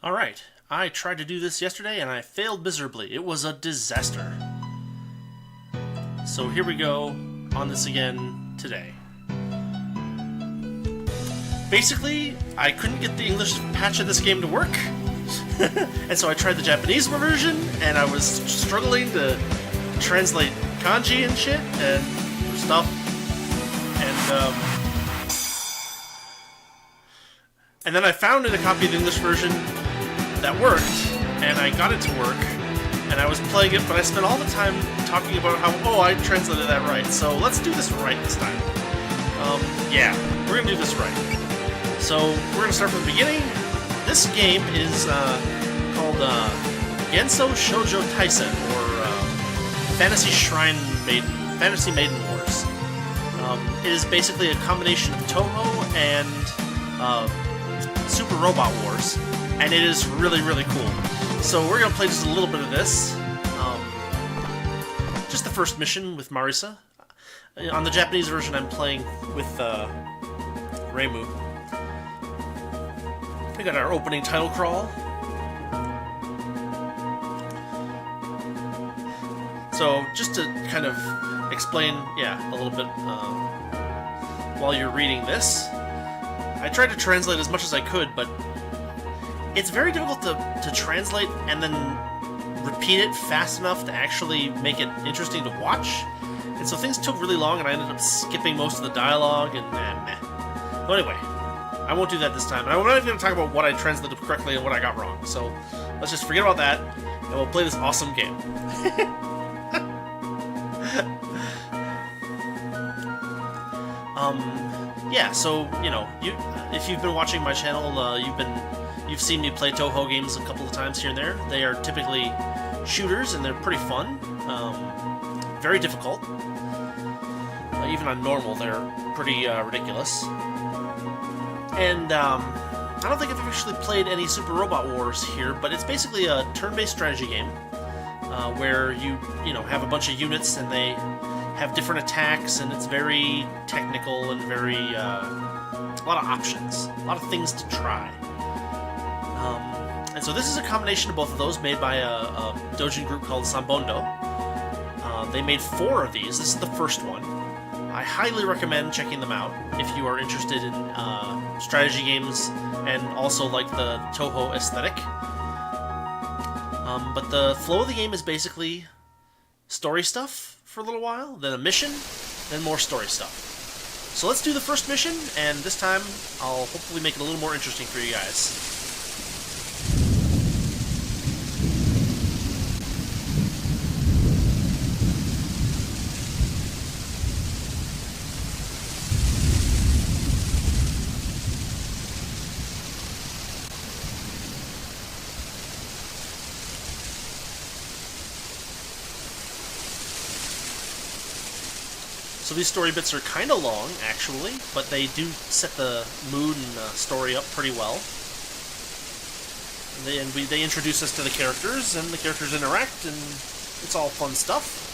Alright, I tried to do this yesterday and I failed miserably. It was a disaster. So here we go on this again today. Basically, I couldn't get the English patch of this game to work. And so I tried the Japanese version and I was struggling to translate kanji and shit and stuff. And then I found a copy of the English version that worked, and I got it to work, and I was playing it, but I spent all the time talking about how, oh, I translated that right, so let's do this right this time. Yeah, we're gonna do this right. So, we're gonna start from the beginning. This game is called Genso Shoujo Taisen, or Fantasy Maiden Wars. It is basically a combination of Touhou and Super Robot Wars, and it is really, really cool. So we're going to play just a little bit of this. Just the first mission with Marisa. On the Japanese version, I'm playing with Reimu. We got our opening title crawl. So just to kind of explain, a little bit while you're reading this. I tried to translate as much as I could, but it's very difficult to translate and then repeat it fast enough to actually make it interesting to watch. And so things took really long, and I ended up skipping most of the dialogue, and meh. But anyway, I won't do that this time. And I'm not even going to talk about what I translated correctly and what I got wrong. So let's just forget about that, and we'll play this awesome game. So if you've been watching my channel, you've seen me play Touhou games a couple of times here and there. They are typically shooters, and they're pretty fun. Very difficult. Even on normal, they're pretty ridiculous. And I don't think I've actually played any Super Robot Wars here, but it's basically a turn-based strategy game where you have a bunch of units and they have different attacks, and it's very technical and very a lot of options, a lot of things to try. And so this is a combination of both of those, made by a Doujin group called Sanbondo. They made 4 of these. This is the first one. I highly recommend checking them out if you are interested in strategy games and also like the Touhou aesthetic. But the flow of the game is basically story stuff for a little while, then a mission, then more story stuff. So let's do the first mission, and this time I'll hopefully make it a little more interesting for you guys. So these story bits are kind of long, actually, but they do set the mood and story up pretty well. And they introduce us to the characters, and the characters interact, and it's all fun stuff.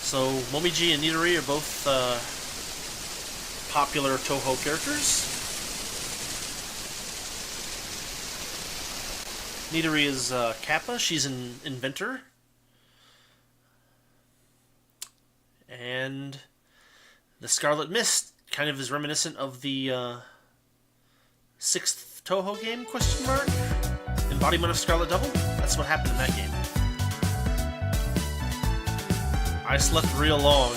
So, Momiji and Nidori are both popular Touhou characters. Nidori is Kappa, she's an inventor. And the Scarlet Mist kind of is reminiscent of the 6th Touhou game, question mark? Embodiment of Scarlet Double? That's what happened in that game. I slept real long.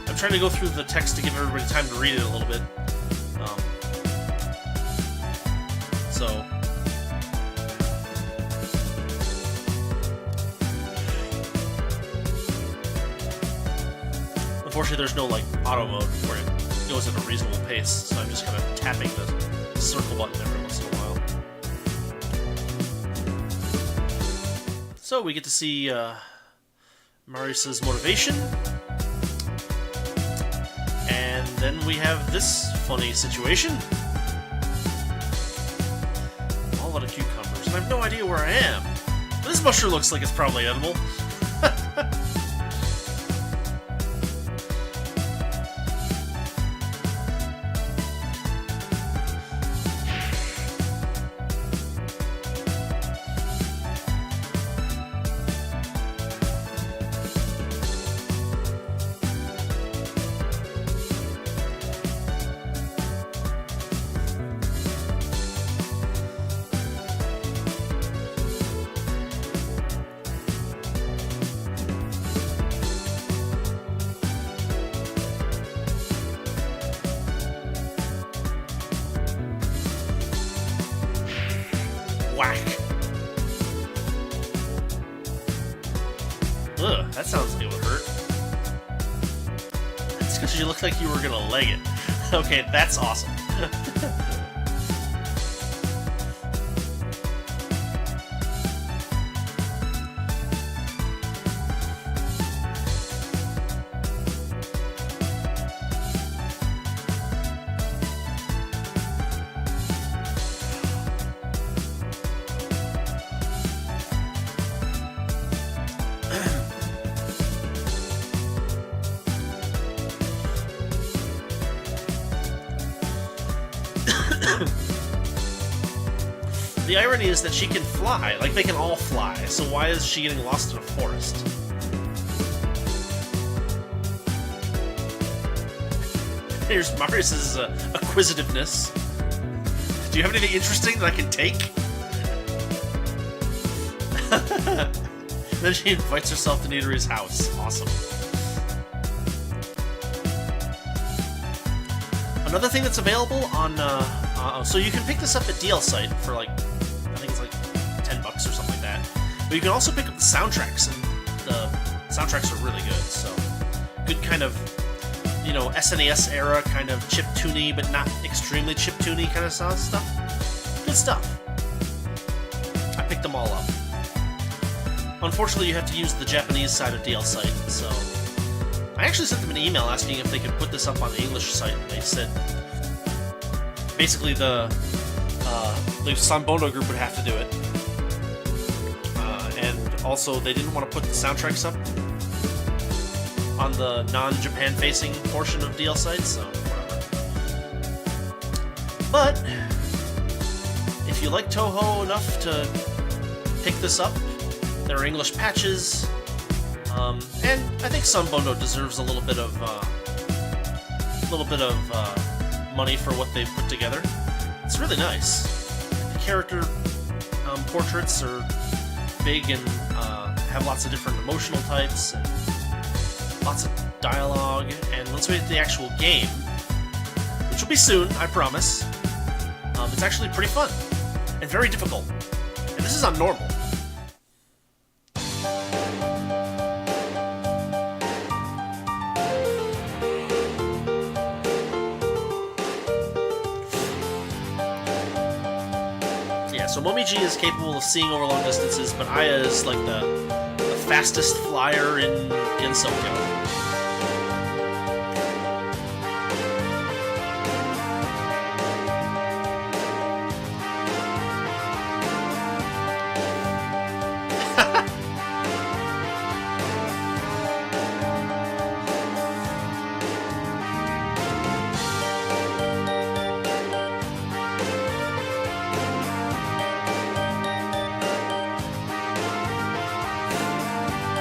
I'm trying to go through the text to give everybody time to read it a little bit. Unfortunately, there's no, like, auto mode for it. goes at a reasonable pace, so I'm just kind of tapping the circle button every once in a while. So we get to see Marisa's motivation, and then we have this funny situation. A lot of cucumbers, and I have no idea where I am. This mushroom looks like it's probably edible. Whack. Ugh, that sounds like it would hurt. That's because you look like you were gonna leg it. Okay, that's awesome. The irony is that she can fly, like they can all fly, so why is she getting lost in a forest? Here's Marisa's acquisitiveness. Do you have anything interesting that I can take? Then she invites herself to Nidori's house. Awesome. Another thing that's available on, so you can pick this up at DL site for like, I think it's like $10 or something like that. But you can also pick up the soundtracks, and the soundtracks are really good. So good kind of, you know, SNES era kind of chiptune-y, but not extremely chiptune-y kind of stuff. Good stuff. I picked them all up. Unfortunately, you have to use the Japanese side of DL site, so I actually sent them an email asking if they could put this up on the English site, and they said basically the Sanbondo group would have to do it. And also, they didn't want to put the soundtracks up on the non-Japan facing portion of DL site, so whatever. But if you like Touhou enough to pick this up, there are English patches. And I think Sanbondo deserves a little bit of money for what they've put together. It's really nice. The character portraits are big and have lots of different emotional types and lots of dialogue. And once we get to the actual game, which will be soon, I promise, it's actually pretty fun and very difficult. And this is on normal. So Momiji is capable of seeing over long distances, but Aya is like the fastest flyer in Gensokyo.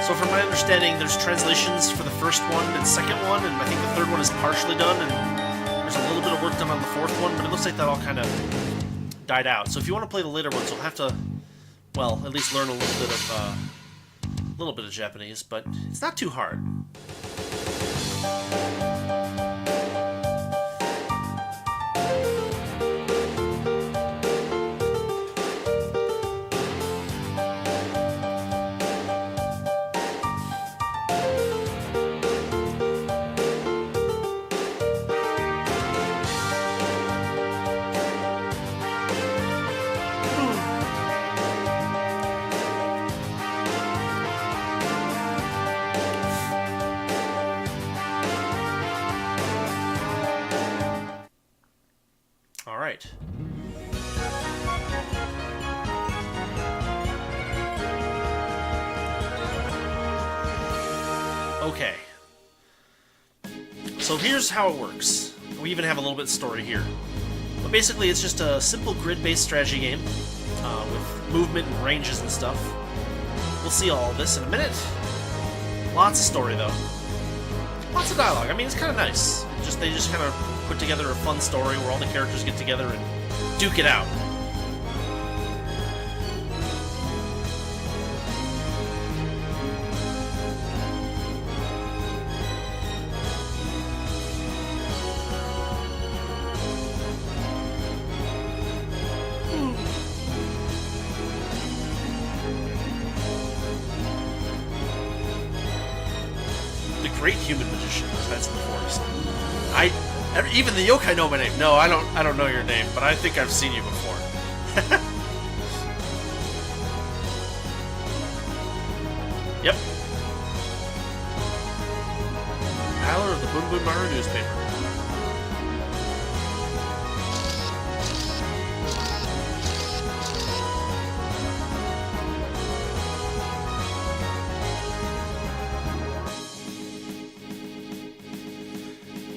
So from my understanding, there's translations for the first one and second one, and I think the third one is partially done, and there's a little bit of work done on the fourth one, but it looks like that all kind of died out. So if you want to play the later ones, you'll have to, well, at least learn a little bit of Japanese, but it's not too hard. Alright. Okay. So here's how it works. We even have a little bit of story here. But basically it's just a simple grid-based strategy game with movement and ranges and stuff. We'll see all of this in a minute. Lots of story, though. Lots of dialogue. I mean, it's kind of nice. They just kind of put together a fun story where all the characters get together and duke it out. Great human magician that's in the forest. Even the yokai know my name. No, I don't know your name, but I think I've seen you before. Yep. Valor of the Boon Boon Maru newspaper.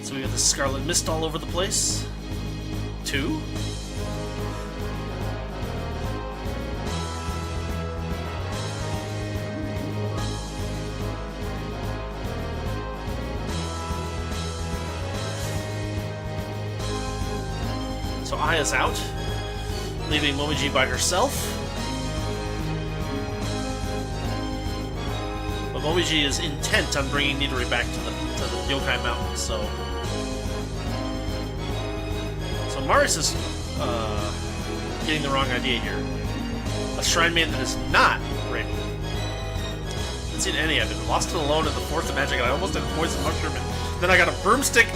So we got the Scarlet Mist all over the place. 2. So Aya's out, leaving Momiji by herself. But Momiji is intent on bringing Nidori back to the Yokai Mountain, so Marisa's getting the wrong idea here. A shrine maiden that is not ready. Haven't seen any. I've been lost and alone in the forest of magic, and I almost had a poison mushroom, and then I got a broomstick.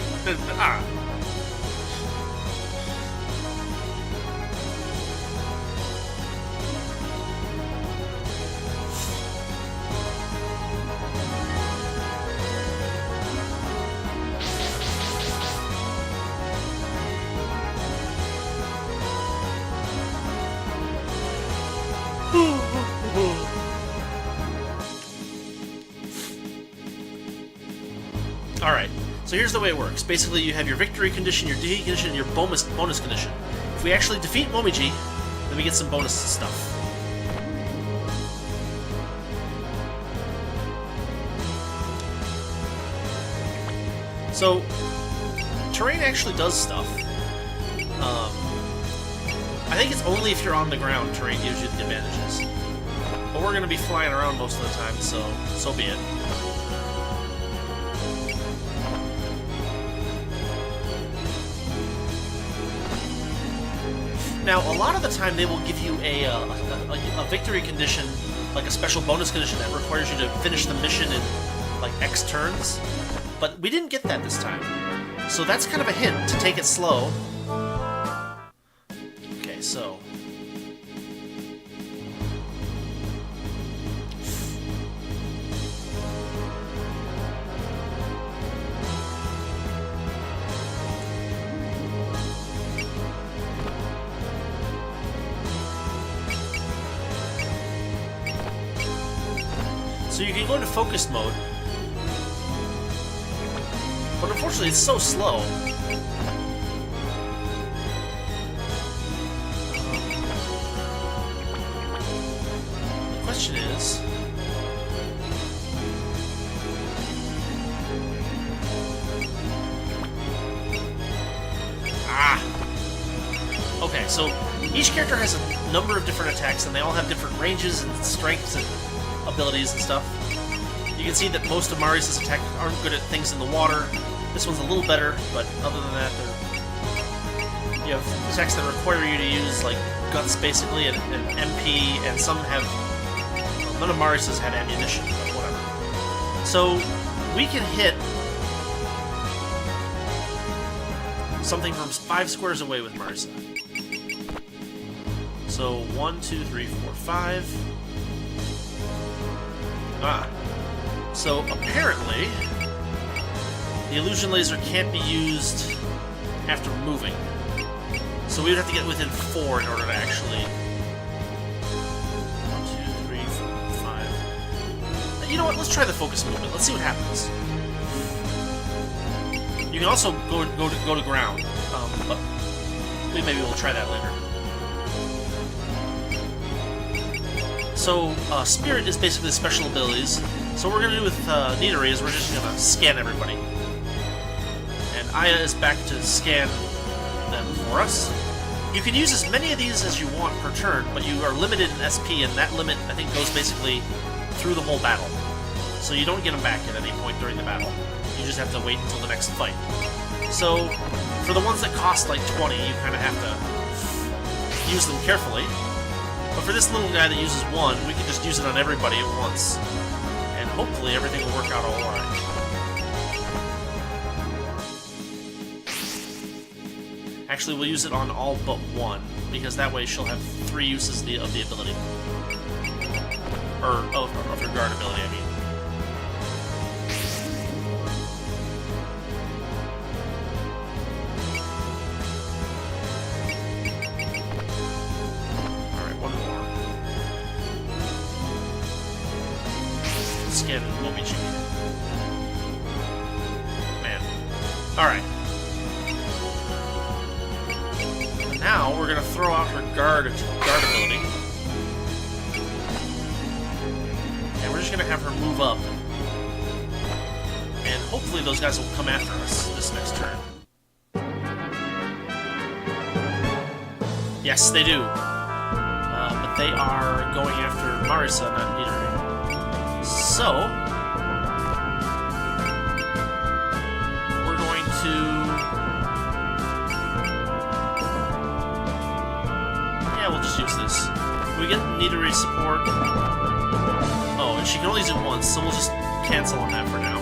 Alright, so here's the way it works. Basically, you have your victory condition, your defeat condition, and your bonus condition. If we actually defeat Momiji, then we get some bonus stuff. So, terrain actually does stuff. I think it's only if you're on the ground terrain gives you the advantages. But we're going to be flying around most of the time, so be it. Now, a lot of the time they will give you a victory condition, like a special bonus condition that requires you to finish the mission in like X turns. But we didn't get that this time. So that's kind of a hint to take it slow. Okay, so... So you can go into focused mode, but unfortunately it's so slow. The question is... Okay, so each character has a number of different attacks, and they all have different ranges and strengths and abilities and stuff. You can see that most of Marisa's attacks aren't good at things in the water. This one's a little better, but other than that, you have attacks that require you to use like guts basically and MP, and some have... Well, none of Marisa's had ammunition, but whatever. So we can hit something from 5 squares away with Marisa. So 1, 2, 3, 4, 5. So apparently, the illusion laser can't be used after moving. So we would have to get within 4 in order to actually... 1, 2, 3, 4, 5... You know what? Let's try the focus movement. Let's see what happens. You can also go to ground, but maybe we'll try that later. So, Spirit is basically special abilities. So what we're going to do with Nidori is we're just going to scan everybody. And Aya is back to scan them for us. You can use as many of these as you want per turn, but you are limited in SP, and that limit, I think, goes basically through the whole battle. So you don't get them back at any point during the battle. You just have to wait until the next fight. So, for the ones that cost like 20, you kind of have to use them carefully. But for this little guy that uses 1, we can just use it on everybody at once. And hopefully everything will work out all right. Actually, we'll use it on all but 1, because that way she'll have 3 uses of the ability. Or of her guard ability, I mean. Skin Momichi. Man. Alright. Now we're gonna throw out her guard ability. And we're just gonna have her move up. And hopefully those guys will come after us this next turn. Yes, they do. But they are going after Marisa, not Nidori. So, we're going to... Yeah, we'll just use this. We get Nidori support. Oh, and she can only use it once, so we'll just cancel on that for now.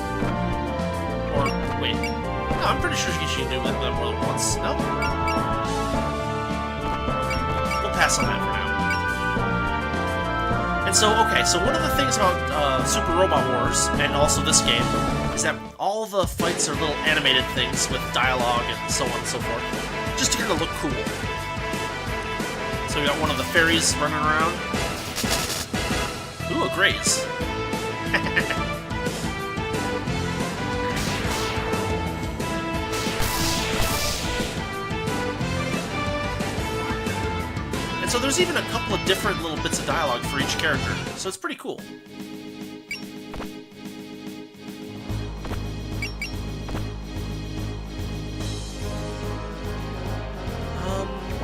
Or, wait. No, I'm pretty sure she can do it more than once. No? We'll pass on that for now. And so, okay, so one of the things about Super Robot Wars, and also this game, is that all the fights are little animated things with dialogue and so on and so forth, just to kind of look cool. So we got one of the fairies running around. Ooh, a graze. And so there's even a couple of different little bits of dialogue for each character, so it's pretty cool.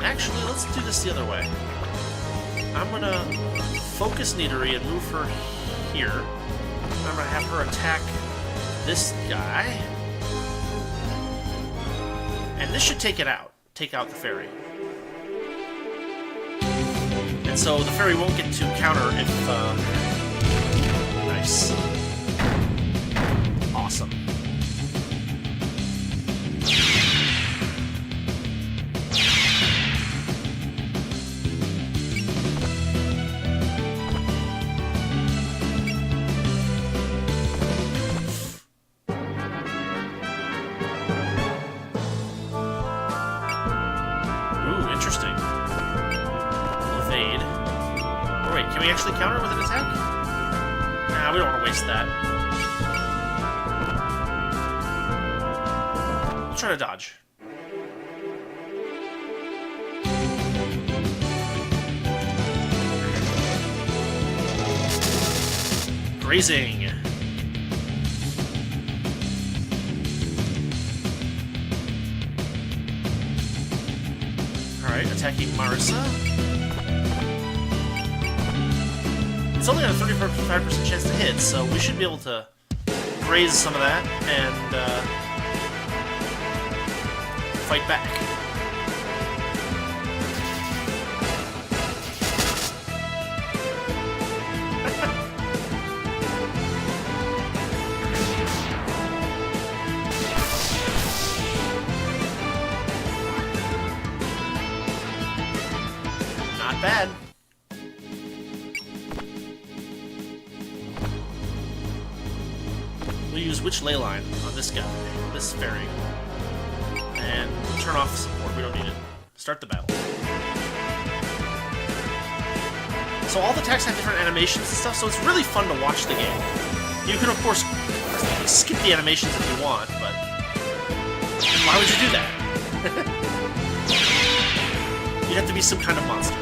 Actually, let's do this the other way. I'm gonna focus Nidori and move her here. I'm gonna have her attack this guy. And this should take it out. Take out the fairy. And so the fairy won't get to counter if, nice. Awesome. Ooh, interesting. Evade. Oh, wait, can we actually counter with an attack? Nah, we don't want to waste that. We'll try to dodge. Grazing. Alright, attacking Marisa. It's only got a 35% chance to hit, so we should be able to graze some of that and fight back. Not bad. We'll use which ley line on this guy, this fairy, and we'll turn off support. We don't need it. Start the battle. So all the attacks have different animations and stuff, so it's really fun to watch the game. You can, of course, skip the animations if you want, but why would you do that? You'd have to be some kind of monster.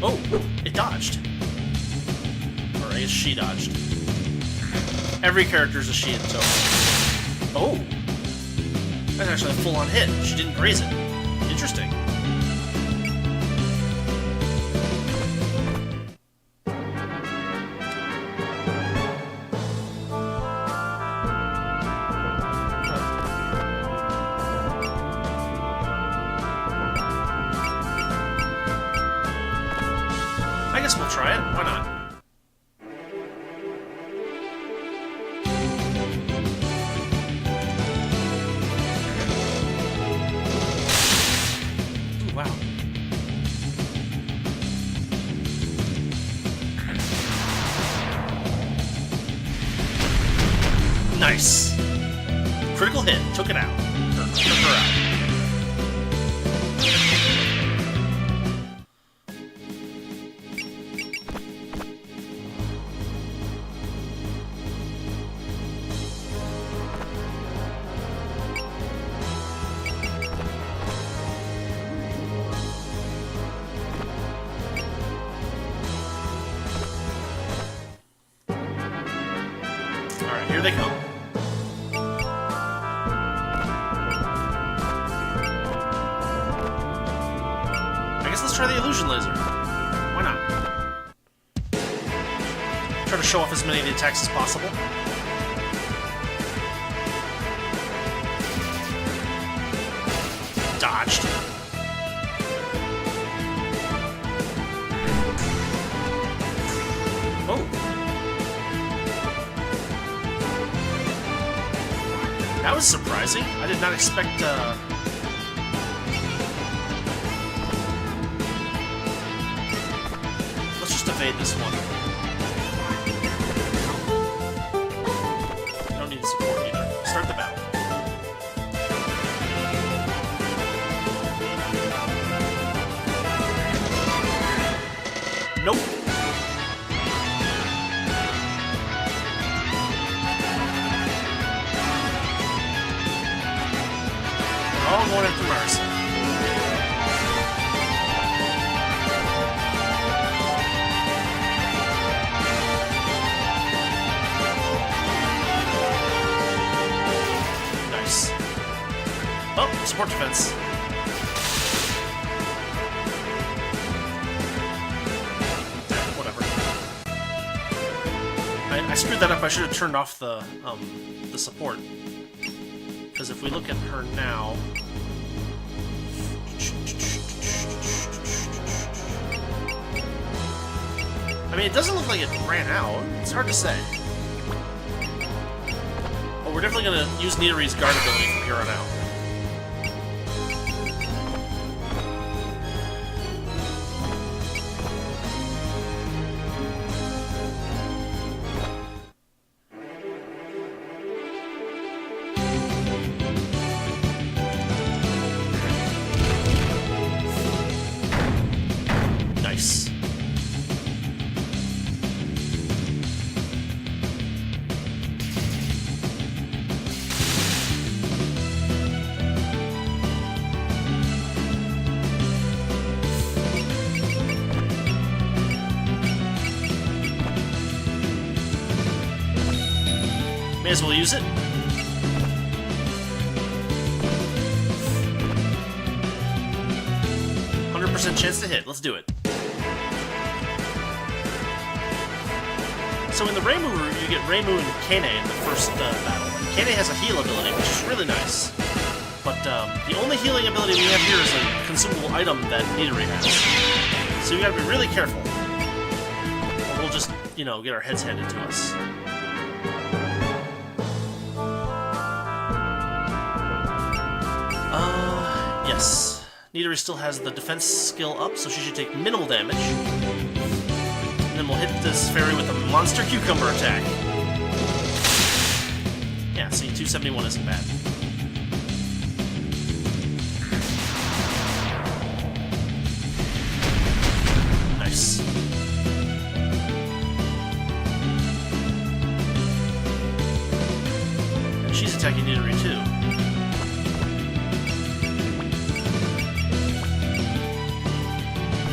Oh, it dodged. Or I guess she dodged. Every character's a she in Touhou. Oh! That's actually a full-on hit. She didn't graze it. Interesting. I guess we'll try it. Why not? Ooh, wow. Nice. Critical hit. Took it out. Took her out. Alright, here they come. I guess let's try the illusion laser. Why not? Try to show off as many of the attacks as possible. Dodged. Oh. That was surprising. I did not expect, Let's just evade this one. Don't need the support either. Start the battle. Nope. All going after Marisa. Nice. Oh, support defense. Whatever. I screwed that up. I should have turned off the support. Because if we look at her now... I mean, it doesn't look like it ran out. It's hard to say. But we're definitely going to use Nidori's guard ability from here on out. Nice. May as well use it. Chance to hit. Let's do it. So in the Reimu route, you get Reimu and Kane in the first battle. Kane has a heal ability, which is really nice. But the only healing ability we have here is a consumable item that Nidori has. So you gotta be really careful. Or we'll just, you know, get our heads handed to us. Nice. Nidori still has the defense skill up, so she should take minimal damage. And then we'll hit this fairy with a monster cucumber attack. Yeah, see, 271 isn't bad. Nice. And she's attacking Nidori too.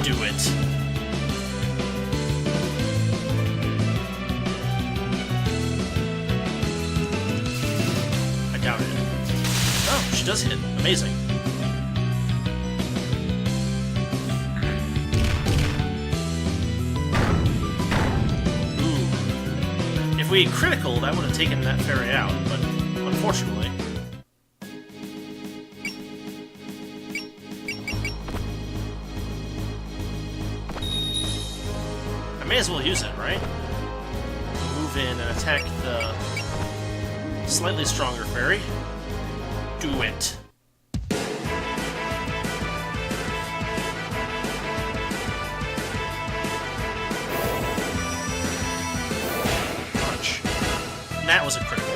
Do it. I doubt it. Oh, she does hit. Amazing. Ooh. If we had critical, that would have taken that fairy out, but unfortunately. I may as well use it, right? Move in and attack the slightly stronger fairy. Do it. Punch. And that was a critical.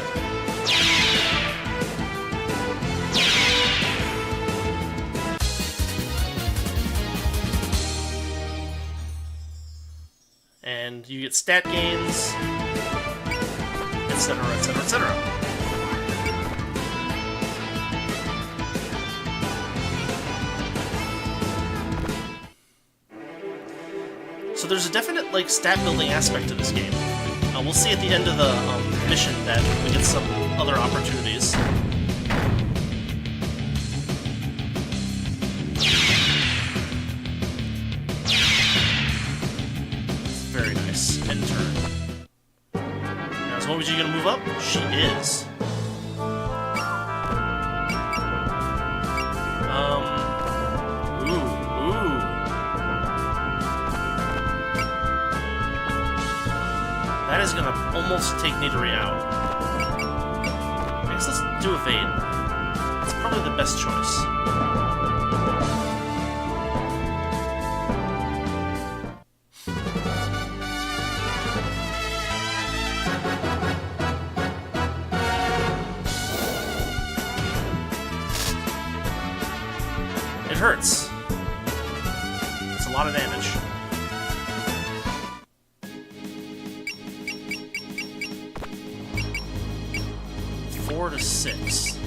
And you get stat gains, etc., etc., etc. So there's a definite, like, stat-building aspect to this game. We'll see at the end of the mission that we get some other opportunities. Very nice. End turn. Now, is Momiji gonna move up? She is. Ooh. That is gonna almost take Nidori out. I guess let's do evade. It's probably the best choice. It hurts. It's a lot of damage. Four to 6.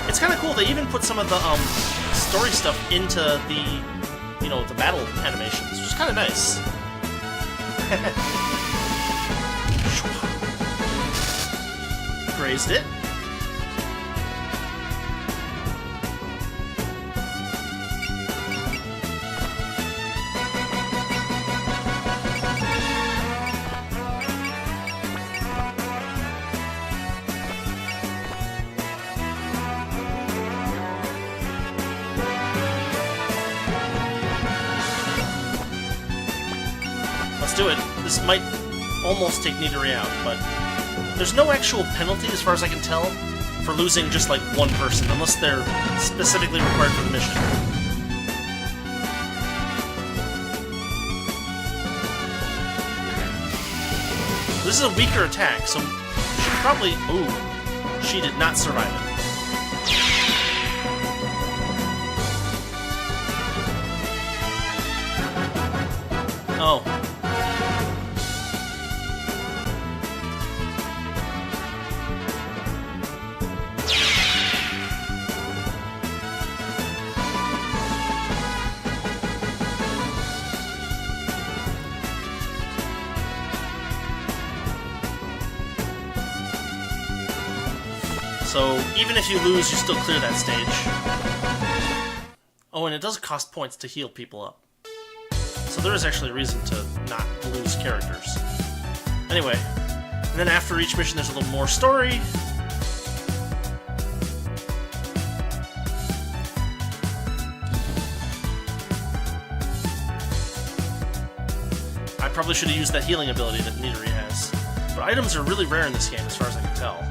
It's kind of cool. They even put some of the story stuff into the, you know, the battle animations, which is kind of nice. Grazed it. Do it. This might almost take Nidori out, but there's no actual penalty, as far as I can tell, for losing just like one person, unless they're specifically required for the mission. This is a weaker attack, so she probably... Ooh. She did not survive it. Oh. So, even if you lose, you still clear that stage. Oh, and it does cost points to heal people up. So there is actually a reason to not lose characters. Anyway, and then after each mission there's a little more story. I probably should have used that healing ability that Nidori has. But items are really rare in this game as far as I can tell.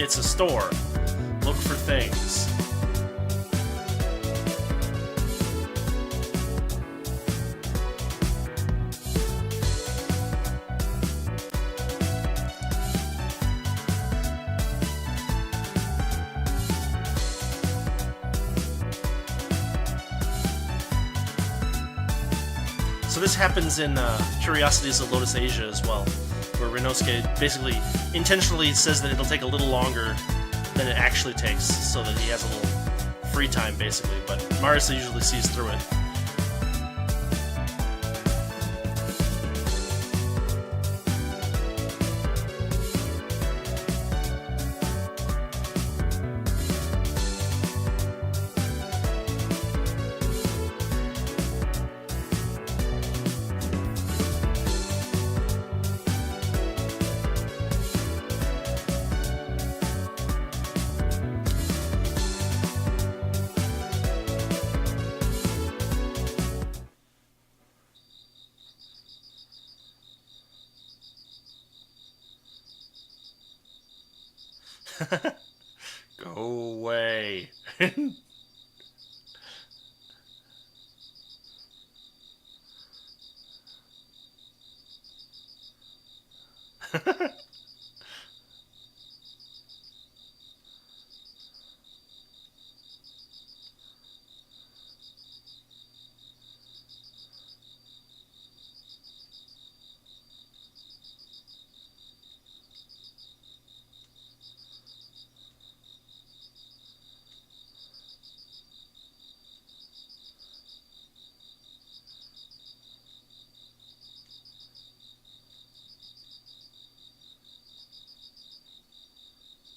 It's a store. Look for things. So this happens in Curiosities of Lotus Asia as well, where Renosuke basically intentionally says that it'll take a little longer than it actually takes, so that he has a little free time, basically, but Marisa usually sees through it. Go away.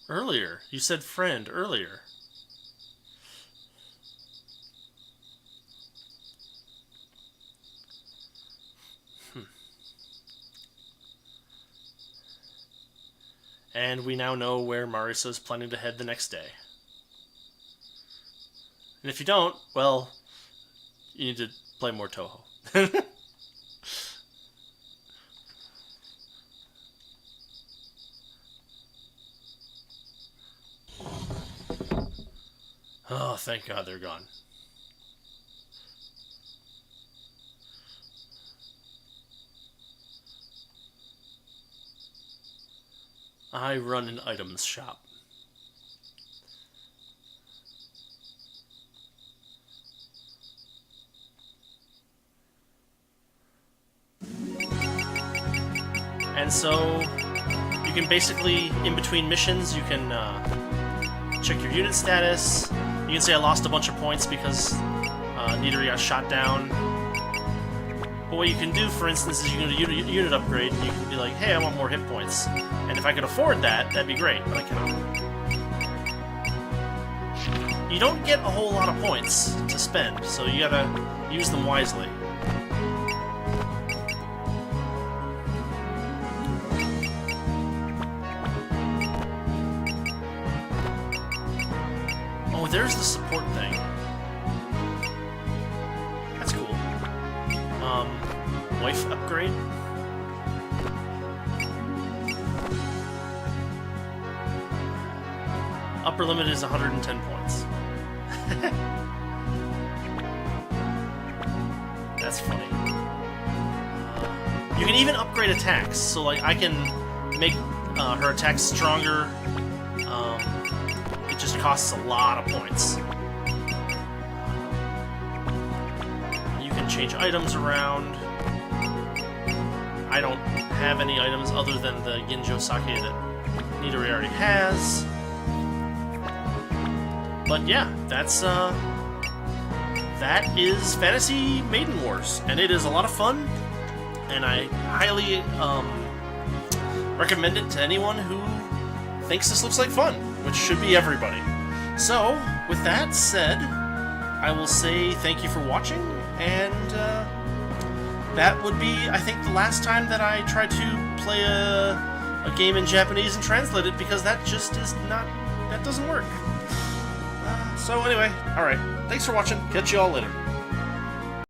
Earlier. You said friend earlier. And we now know where Marisa is planning to head the next day. And if you don't, well, you need to play more Touhou. Oh, thank God they're gone. I run an items shop. And so you can basically, in between missions, you can check your unit status. You can say I lost a bunch of points because Nidori got shot down. But what you can do, for instance, is you can do a unit upgrade, and you can be like, hey, I want more hit points. And if I could afford that, that'd be great, but I cannot. You don't get a whole lot of points to spend, so you gotta use them wisely. Oh, there's the support thing. That's cool. Wife upgrade? Upper limit is 110 points. That's funny. You can even upgrade attacks, so like I can make her attacks stronger. It just costs a lot of points. You can change items around. I don't have any items other than the Ginjo Sake that Nidori already has. But yeah, that is Fantasy Maiden Wars, and it is a lot of fun, and I highly recommend it to anyone who thinks this looks like fun, which should be everybody. So, with that said, I will say thank you for watching, and that would be, I think, the last time that I try to play a game in Japanese and translate it, because that just is not, that doesn't work. So anyway, alright, thanks for watching, catch you all later.